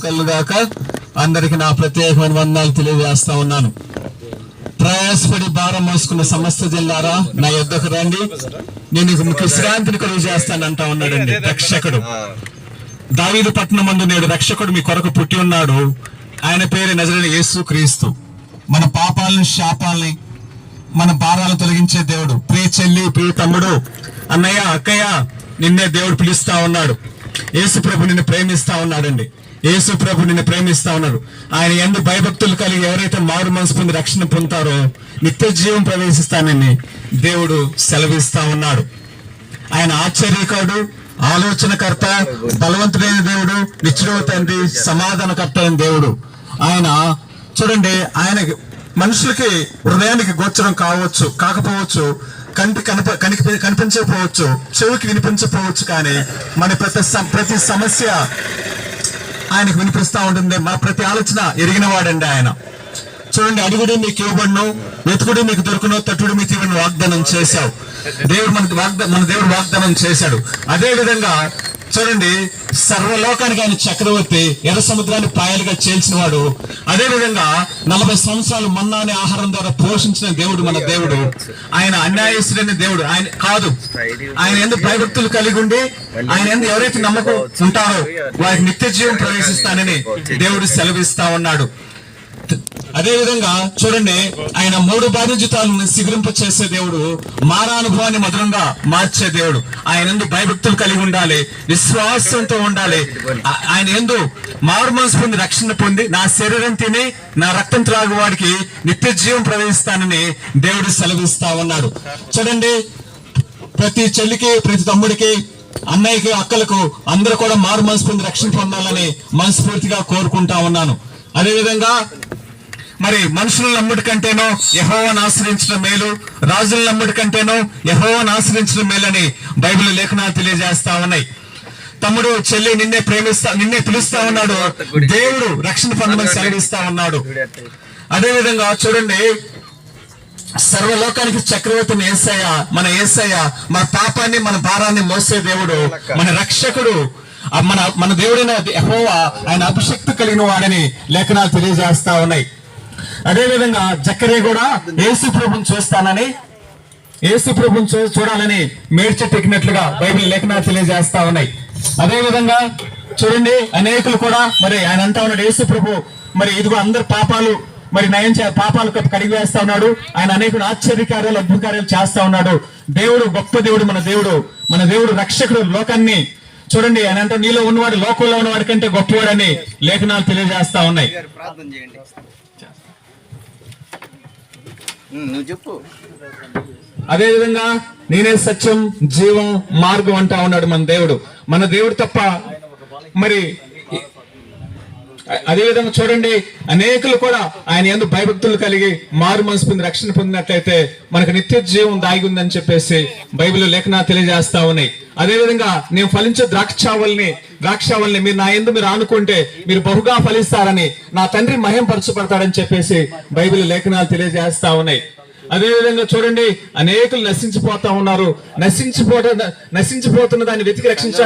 కలుగాక. అందరికి నా ప్రత్యేకమైన వందనాలు తెలియజేస్తా ఉన్నాను. ప్రయాసపడి భారం మోసుకున్న సమస్త జిల్లారా నా యొద్దకు రండి, నేను మీకు విశ్రాంతిని కలుగు చేస్తానంటా ఉన్నాడండి రక్షకుడు. దావీదు పట్టణం మందు నేడు రక్షకుడు మీ కొరకు పుట్టి ఉన్నాడు. ఆయన పేరు నజరేయుడైన యేసు క్రీస్తు. మన పాపాలను శాపాలని మన భారాలను తొలగించే దేవుడు. ప్రియ చెల్లి, ప్రియ తమ్ముడు, అన్నయ్య, అక్కయ్య, నిన్నే దేవుడు పిలుస్తా ఉన్నాడు. యేసు ప్రభు నిన్ను ప్రేమిస్తా ఉన్నాడండి. యేసు ప్రభు నిన్ను ప్రేమిస్తా ఉన్నాడు. ఆయన యందు భయభక్తులు కలిగి ఎవరైతే మారు మనసు పొంది రక్షణ పొందుతారో నిత్య జీవం ప్రవేశిస్తానని దేవుడు సెలవిస్తా ఉన్నాడు. ఆయన ఆశ్చర్యకాడు, ఆలోచనకర్త, బలవంతుడైన దేవుడు, నిత్యుడైన తండ్రి, సమాధానకర్త అయిన దేవుడు. ఆయన చూడండి, ఆయన మనుషులకి హృదయానికి గోచరం కాకపోవచ్చు, కనిపించకపోవచ్చు, చెవికి వినిపించకపోవచ్చు, కానీ మన ప్రతి సమస్య ఆయనకు వినిపిస్తా ఉంటుంది. మన ప్రతి ఆలోచన ఎరిగిన వాడండి ఆయన. చూడండి, అడుగుడు మీకు ఇవ్వబడును, వెతుకుడు మీకు దొరుకును, తట్టుడు మీకు ఇవ్వను వాగ్దానం చేశావు. మన దేవుడు వాగ్దానం చేశాడు. అదే విధంగా చూడండి, సర్వలోకానికి ఆయన చక్రవర్తి, ఎర్ర సముద్రాన్ని పాయలుగా చేల్చిన వాడు. అదే విధంగా 40 సంవత్సరాలు మన్నానే ఆహారం ద్వారా పోషించిన దేవుడు మన దేవుడు. ఆయన అన్యాయస్తుడైన దేవుడు ఆయన కాదు. ఆయన ఎందుకు భయభక్తులు కలిగి ఉండి ఆయన ఎందుకు ఎవరైతే నమ్మకం ఉంటారో వారికి నిత్య జీవం ప్రవేశిస్తానని దేవుడు సెలవిస్తా ఉన్నాడు. అదే విధంగా చూడండి, ఆయన 3 బాధ్యతలను శిఖరింప చేసే దేవుడు, మారానుభవాన్ని మధురంగా మార్చే దేవుడు. ఆయన ఎందు భయభక్తులు కలిగి ఉండాలి, విశ్వాసంతో ఉండాలి. ఆయన ఎందు మారు మనసు పొంది రక్షణ పొంది నా శరీరం తిని నా రక్తం త్రాగు వాడికి నిత్య జీవం ప్రవేశిస్తానని దేవుడు సెలవిస్తా ఉన్నాడు. చూడండి, ప్రతి చెల్లికి, ప్రతి తమ్ముడికి, అన్నయ్యకి, అక్కలకు అందరూ కూడా మారు మనసు పొంది రక్షణ పొందాలని మనస్ఫూర్తిగా కోరుకుంటా ఉన్నాను. అదే విధంగా మరి మనుషులను నమ్ముడి కంటేనో యెహోవాను ఆశ్రయించడం మేలు, రాజులను నమ్ముడి కంటేనో యెహోవాను ఆశ్రయించడం మేలని బైబిల్ లేఖనాలు తెలియజేస్తా ఉన్నాయి. తమ్ముడు, చెల్లి, నిన్నే పిలుస్తా ఉన్నాడు. దేవుడు రక్షణ పొందమని సెలవిస్తా ఉన్నాడు. అదే విధంగా చూడండి, సర్వలోకానికి చక్రవర్తిని యేసయ్య, మన యేసయ్య మన పాపాన్ని మన భారాన్ని మోసే దేవుడు, మన రక్షకుడు, మన దేవుడైన యెహోవా. ఆయన అభిషక్తి కలిగిన వాడని లేఖనాలు తెలియజేస్తా ఉన్నాయి. అదే విధంగా జక్కరే కూడా యేసు ప్రభుని చూడాలని మేడ్చెట్టెక్కినట్లుగా బైబిల్ లేఖనాలు తెలియజేస్తా ఉన్నాయి. అదే విధంగా చూడండి, అనేకులు కూడా మరి ఆయన అంటా ఉన్నాడు, యేసు ప్రభు మరి ఇదిగో అందరు పాపాలు మరి పాపాలు కడిగి వేస్తా ఉన్నాడు. ఆయన అనేకులు ఆశ్చర్యకార్యాలు, అద్భుత కార్యాలు చేస్తా ఉన్నాడు. దేవుడు గొప్ప దేవుడు, మన దేవుడు రక్షకుడు. లోకాన్ని చూడండి, ఆయన అంటే నీలో ఉన్నవాడు లోకంలో ఉన్నవాడి కంటే గొప్పవాడని లేఖనాలు తెలియజేస్తా ఉన్నాయి. అదే విధంగా నేనే సత్యం, జీవం, మార్గం అంటా ఉన్నాడు మన దేవుడు తప్ప మరి. అదే విధంగా చూడండి, అనేకులు కూడా ఆయన యందు భయభక్తులు కలిగి మారు మనసు పొంది రక్షణ పొందినట్లయితే మనకు నిత్య జీవం దాగి ఉందని చెప్పేసి బైబిల్ లేఖనాలు తెలియజేస్తా ఉన్నాయి. అదే విధంగా నేను ఫలించే ద్రాక్షావల్ని మీరు నా యందు మీరు ఆనుకుంటే మీరు బహుగా ఫలిస్తారని, నా తండ్రి మహింపరచబడతాడని చెప్పేసి బైబిల్ లేఖనాలు తెలియజేస్తా ఉన్నాయి. అదే విధంగా చూడండి, అనేకులు నశించిపోతా ఉన్నారు. నశించిపోతున్న దాన్ని వెతికి రక్షించాలి.